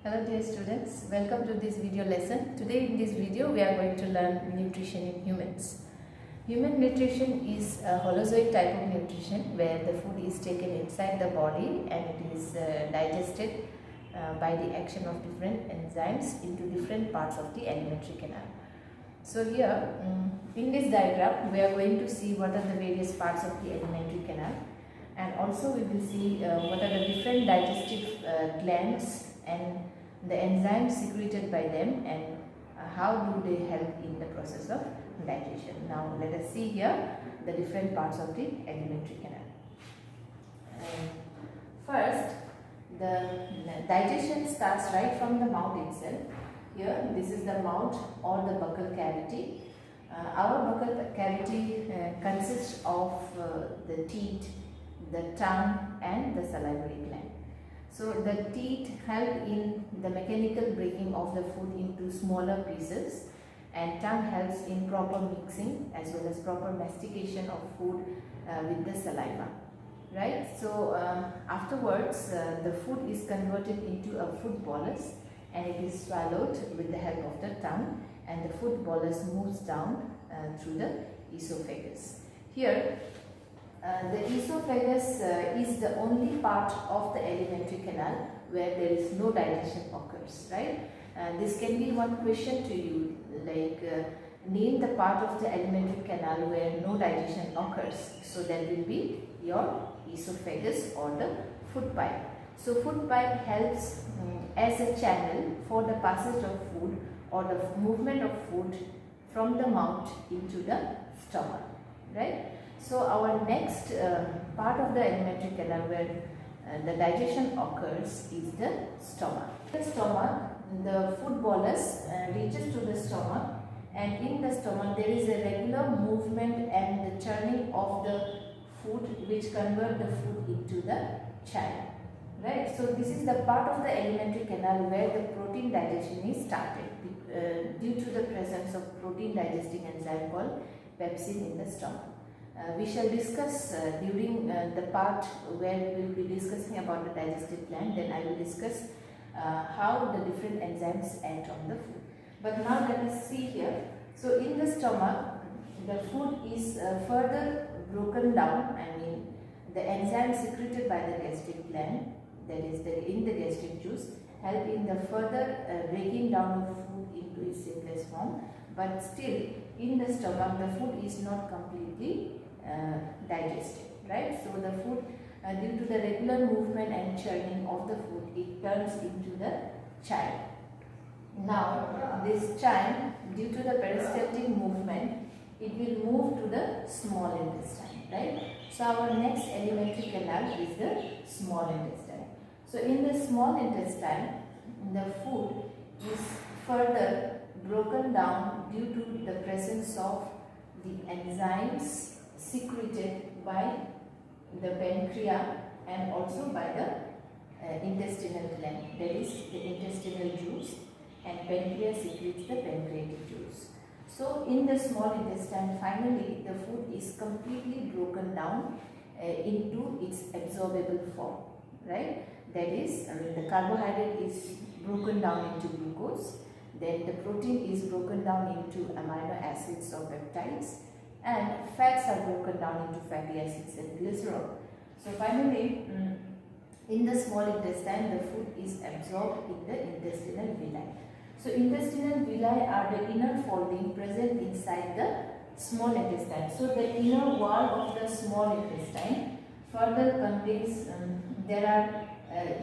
Hello dear students, welcome to this video lesson. Today in this video we are going to learn nutrition in humans. Human nutrition is a holozoid type of nutrition where the food is taken inside the body and it is digested by the action of different enzymes into different parts of the alimentary canal. So here in this diagram we are going to see what are the various parts of the alimentary canal, and also we will see what are the different digestive glands and the enzymes secreted by them, and how do they help in the process of digestion. Now let us see here the different parts of the alimentary canal. First, the digestion starts right from the mouth itself. Here this is the mouth or the buccal cavity. Our buccal cavity consists of the teeth, the tongue and the salivary gland. So the teeth help in the mechanical breaking of the food into smaller pieces, and tongue helps in proper mixing as well as proper mastication of food with the saliva. Right? So afterwards the food is converted into a food bolus and it is swallowed with the help of the tongue, and the food bolus moves down through the esophagus. Here the esophagus is the only part of the alimentary canal where there is no digestion occurs, right? This can be one question to you, like name the part of the alimentary canal where no digestion occurs. So that will be your esophagus or the food pipe. So food pipe helps as a channel for the passage of food or the movement of food from the mouth into the stomach, right? So our next part of the alimentary canal where the digestion occurs is the stomach. The stomach, the food bolus reaches to the stomach, and in the stomach there is a regular movement and the churning of the food which convert the food into the chyle. Right? So this is the part of the alimentary canal where the protein digestion is started due to the presence of protein digesting enzyme called pepsin in the stomach. We shall discuss during the part where we will be discussing about the digestive gland. Then I will discuss how the different enzymes act on the food. But now let us see here. So in the stomach, the food is further broken down. I mean, the enzymes secreted by the gastric gland, that is in the gastric juice, help in the further breaking down of food into its simplest form. But still, in the stomach, the food is not completely digested, right? So the food, due to the regular movement and churning of the food, it turns into the chyle. Now this chyle, due to the peristaltic movement, it will move to the small intestine, right? So our next alimentary canal is the small intestine. So in the small intestine, the food is further broken down due to the presence of the enzymes secreted by the pancreas and also by the intestinal gland, that is the intestinal juice, and pancreas secretes the pancreatic juice. So in the small intestine, finally the food is completely broken down into its absorbable form, right? That is, the carbohydrate is broken down into glucose, then the protein is broken down into amino acids or peptides, and fats are broken down into fatty acids and glycerol. So finally, in the small intestine, the food is absorbed in the intestinal villi. So intestinal villi are the inner folding present inside the small intestine. So the inner wall of the small intestine further contains, there are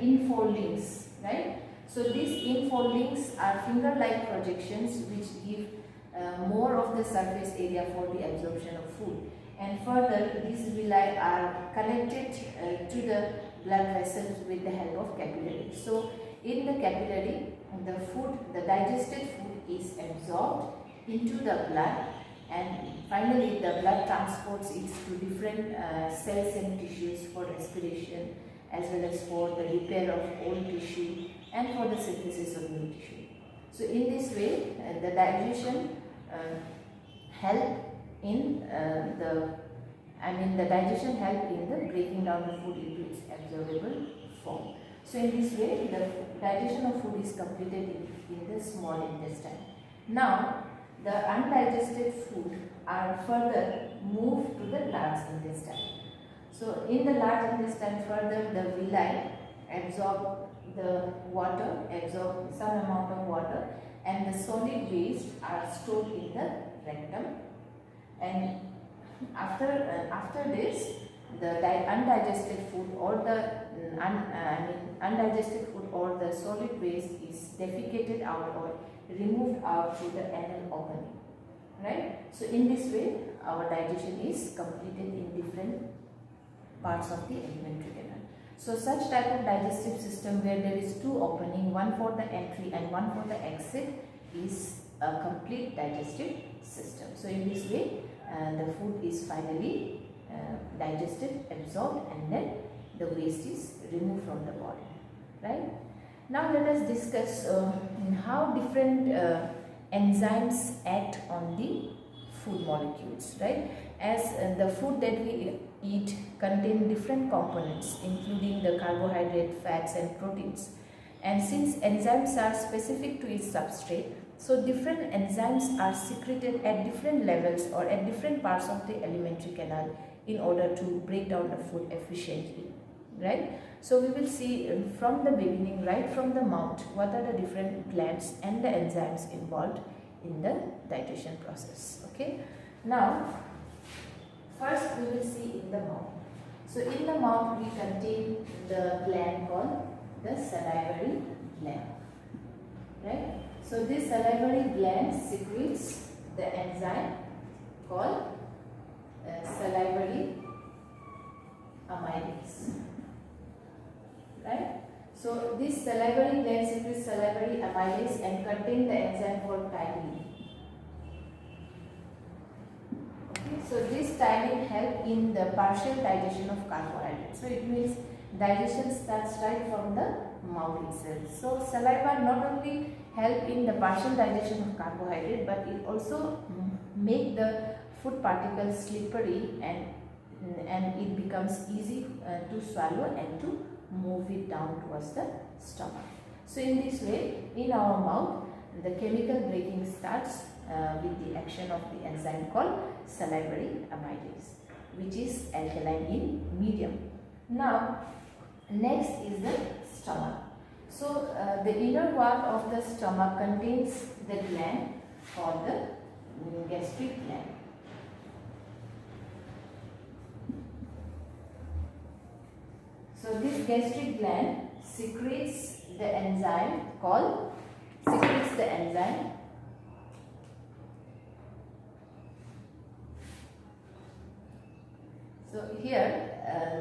infoldings, right? So these infoldings are finger-like projections which give more of the surface area for the absorption of food, and further these villi are connected to the blood vessels with the help of capillaries. So in the capillary, the food, the digested food is absorbed into the blood, and finally the blood transports it to different cells and tissues for respiration as well as for the repair of old tissue and for the synthesis of new tissue. So in this way the digestion help in the digestion help in the breaking down the food into its absorbable form. So in this way, the digestion of food is completed in the small intestine. Now, the undigested food are further moved to the large intestine. So in the large intestine, further the villi absorb the water, absorb some amount of water, and the solid waste are stored in the rectum. And after this, the undigested food or the undigested food or the solid waste is defecated out or removed out through the anal opening, right? So in this way, our digestion is completed in different parts of the alimentary canal. So such type of digestive system where there is two opening, one for the entry and one for the exit, is a complete digestive system. So in this way, the food is finally digested, absorbed, and then the waste is removed from the body, right? Now let us discuss how different enzymes act on the food molecules, right? As the food that we eat contain different components including the carbohydrate, fats and proteins, and since enzymes are specific to its substrate, so different enzymes are secreted at different levels or at different parts of the alimentary canal in order to break down the food efficiently, right? So we will see from the beginning, right from the mouth, what are the different glands and the enzymes involved in the digestion process. Okay, now first we will see in the mouth. So in the mouth we contain the gland called the salivary gland, right? So this salivary gland secretes the enzyme called salivary amylase, right? So this salivary gland secretes salivary amylase and contain the enzyme called ptyalin. Okay, so this ptyalin help in the partial digestion of carbohydrates. So it means digestion starts right from the mouth itself. So saliva not only help in the partial digestion of carbohydrate, but it also make the food particles slippery and it becomes easy to swallow and to move it down towards the stomach. So in this way, in our mouth, the chemical breaking starts with the action of the enzyme called salivary amylase, which is alkaline in medium. Now, next is the stomach. So the inner wall of the stomach contains the gland called the gastric gland. So this gastric gland secretes the enzyme So here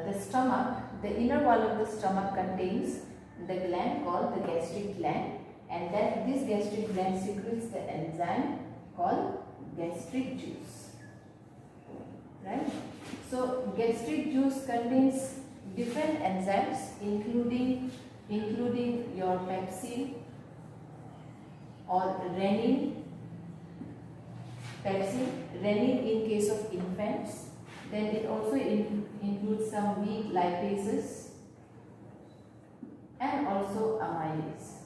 the stomach, the inner wall of the stomach contains the gland called the gastric gland, and then this gastric gland secretes the enzyme called gastric juice, right? So gastric juice contains different enzymes including your pepsin or renin in case of infants. Then it also includes some weak lipases and also amylase,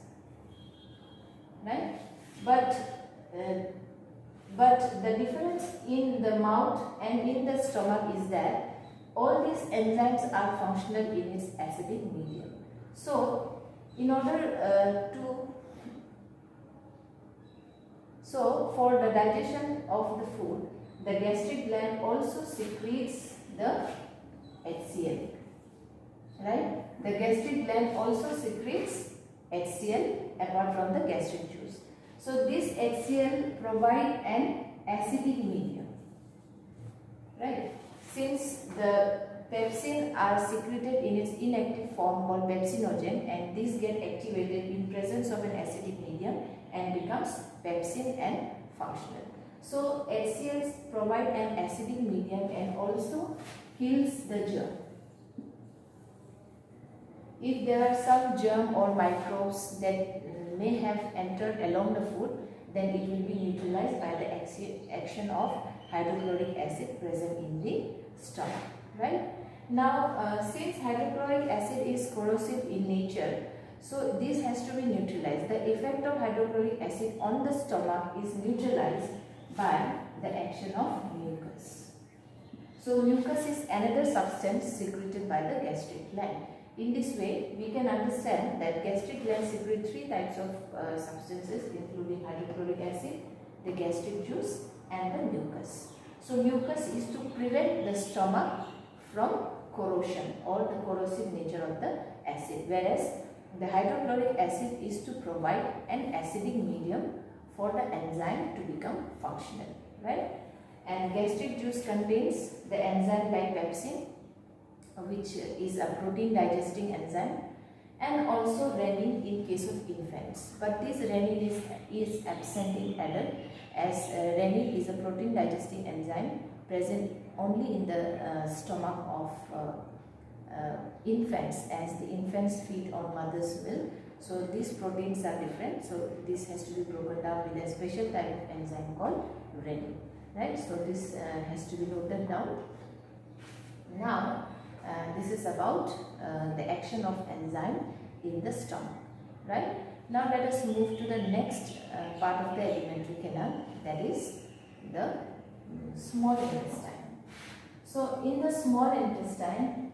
right? But the difference in the mouth and in the stomach is that all these enzymes are functional in its acidic medium. So in order for the digestion of the food, the gastric gland also secretes the HCl, right? The gastric gland also secretes HCl apart from the gastric juice. So this HCl provide an acidic medium, right? Since the pepsin are secreted in its inactive form called pepsinogen, and these get activated in presence of an acidic medium and becomes pepsin and functional. So HCl provide an acidic medium and also kills the germ. If there are some germ or microbes that may have entered along the food, then it will be neutralized by the action of hydrochloric acid present in the stomach, right? Now, since hydrochloric acid is corrosive in nature, so this has to be neutralized. The effect of hydrochloric acid on the stomach is neutralized by the action of mucus. So mucus is another substance secreted by the gastric gland. In this way, we can understand that gastric gland secrete three types of substances, including hydrochloric acid, the gastric juice, and the mucus. So mucus is to prevent the stomach from corrosion or the corrosive nature of the acid, whereas the hydrochloric acid is to provide an acidic medium for the enzyme to become functional, right? And gastric juice contains the enzyme like pepsin, which is a protein digesting enzyme, and also renin in case of infants. But this renin is absent in adult, as renin is a protein digesting enzyme present only in the stomach of infants, as the infants feed on mother's milk. So these proteins are different, so this has to be broken down with a special type of enzyme called renin, right? So this has to be noted down. Now this is about the action of enzyme in the stomach, right? Now let us move to the next part of the alimentary canal, that is the small intestine. So in the small intestine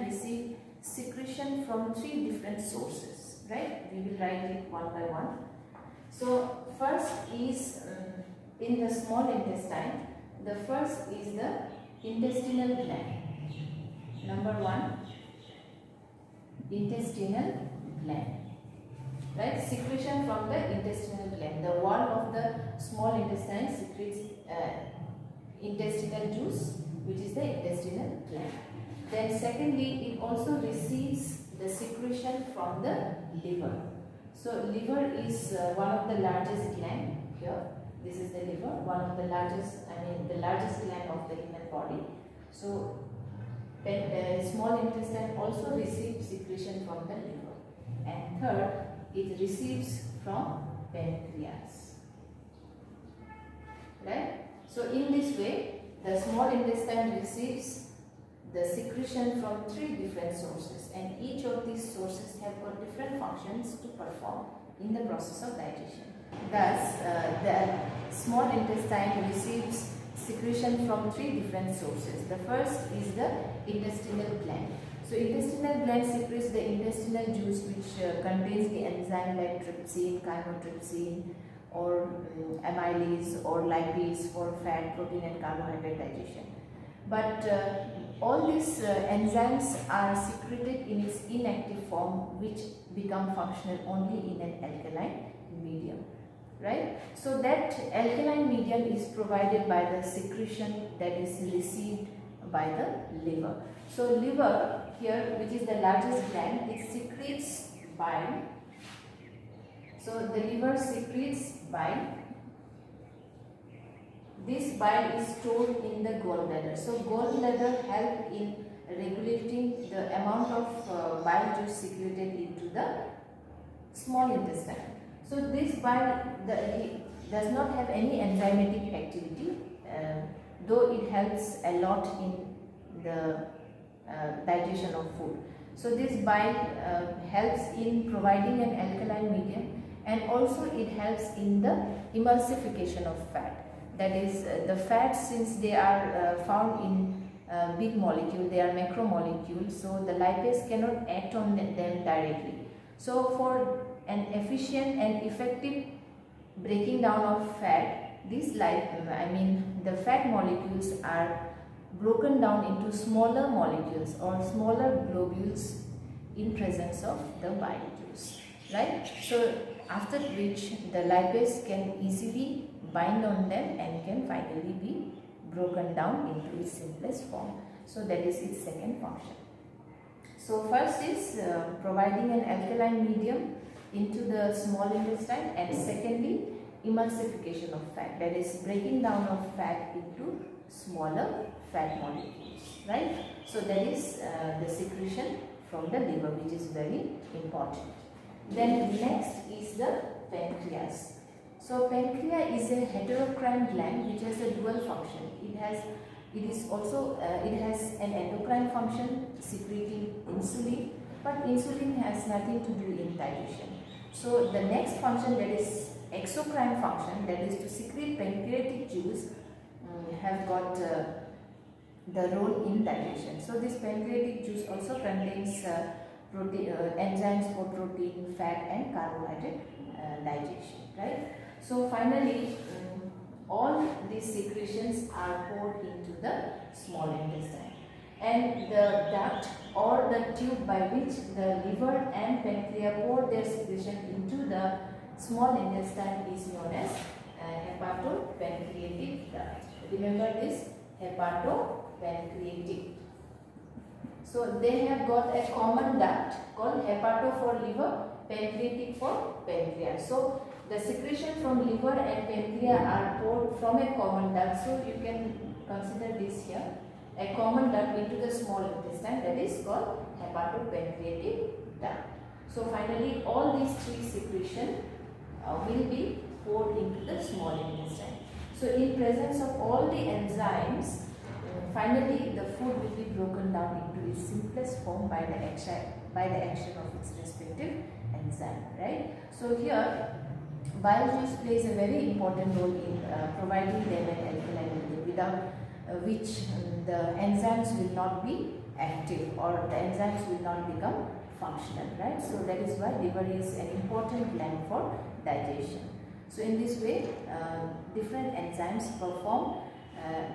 receive secretion from three different sources, right? We will write it one by one. So first is in the small intestine, the first is the intestinal gland. Number one, intestinal gland, right? Secretion from the intestinal gland. The wall of the small intestine secretes intestinal juice, which is the intestinal gland. Then secondly, it also receives the secretion from the liver. So liver is one of the largest gland here. This is the liver, one of the largest, the largest gland of the human body. So small intestine also receives secretion from the liver. And third, it receives from pancreas, right? So in this way, the small intestine receives the secretion from three different sources, and each of these sources have got different functions to perform in the process of digestion. Thus, the small intestine receives secretion from three different sources. The first is the intestinal gland. So intestinal gland secretes the intestinal juice, which contains the enzyme like trypsin, chymotrypsin, or amylase or lipase for fat, protein and carbohydrate digestion. But all these enzymes are secreted in its inactive form, which become functional only in an alkaline medium, right? So that alkaline medium is provided by the secretion that is received by the liver. So liver here, which is the largest gland, it secretes bile. So the liver secretes bile. This bile is stored in the gallbladder. So gallbladder help in regulating the amount of bile juice secreted into the small intestine. So this bile does not have any enzymatic activity, though it helps a lot in the digestion of food. So this bile helps in providing an alkaline medium, and also it helps in the emulsification of fat. That is, the fats, since they are found in big molecule, they are macromolecules, so the lipase cannot act on them directly. So for an efficient and effective breaking down of fat, the fat molecules are broken down into smaller molecules or smaller globules in presence of the bile juice, right? So after which the lipase can easily bind on them and can finally be broken down into its simplest form. So that is its second function. So first is providing an alkaline medium into the small intestine, and secondly emulsification of fat, that is breaking down of fat into smaller fat molecules, right? So that is the secretion from the liver, which is very important. Then next is the pancreas. So pancreas is a heterocrine gland which has a dual function. It is also it has an endocrine function, secreting insulin, but insulin has nothing to do in digestion. So the next function, that is exocrine function, that is to secrete pancreatic juice, have got the role in digestion. So this pancreatic juice also contains protein, enzymes for protein, fat and carbohydrate digestion, right? So finally, all these secretions are poured into the small intestine, and the duct or the tube by which the liver and pancreas pour their secretion into the small intestine is known as hepatopancreatic duct. Remember this, hepatopancreatic. So they have got a common duct called hepato for liver, pancreatic for pancreas. So the secretion from liver and pancreas are poured from a common duct. So you can consider this here, a common duct into the small intestine, that is called hepatopancreatic duct. So finally all these three secretions will be poured into the small intestine. So in presence of all the enzymes, finally the food will be broken down into its simplest form by the action of its respective enzyme, right? So here bile juice plays a very important role in providing them an alkalinity, without which the enzymes will not be active or the enzymes will not become functional, right? So that is why liver is an important gland for digestion. So in this way, different enzymes perform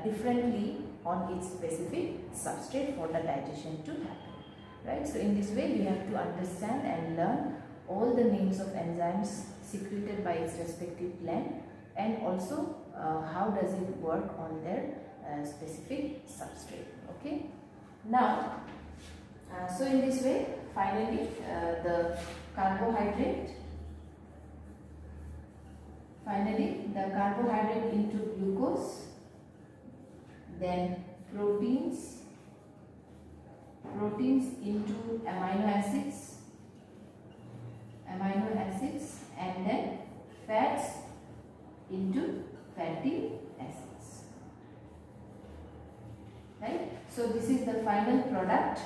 differently on its specific substrate for the digestion to happen, right? So in this way, we have to understand and learn all the names of enzymes secreted by its respective gland, and also how does it work on their specific substrate. Okay. Now, so in this way, finally the carbohydrate into glucose, then proteins into amino acids, and then fats into fatty acids, right? So this is the final product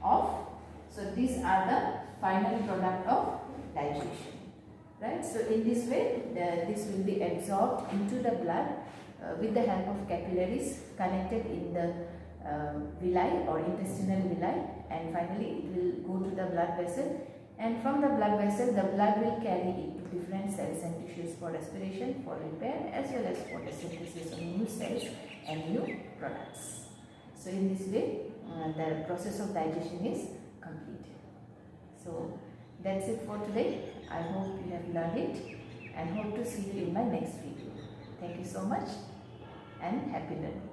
of, so these are the final product of digestion, right? So in this way, this will be absorbed into the blood with the help of capillaries connected in the villi or intestinal villi, and finally it will go to the blood vessel, and from the blood vessel the blood will carry it to different cells and tissues for respiration, for repair, as well as for the synthesis of new cells and new products. So in this way, the process of digestion is completed. So that's it for today. I hope you have learned it, and hope to see you in my next video. Thank you so much and happy learning.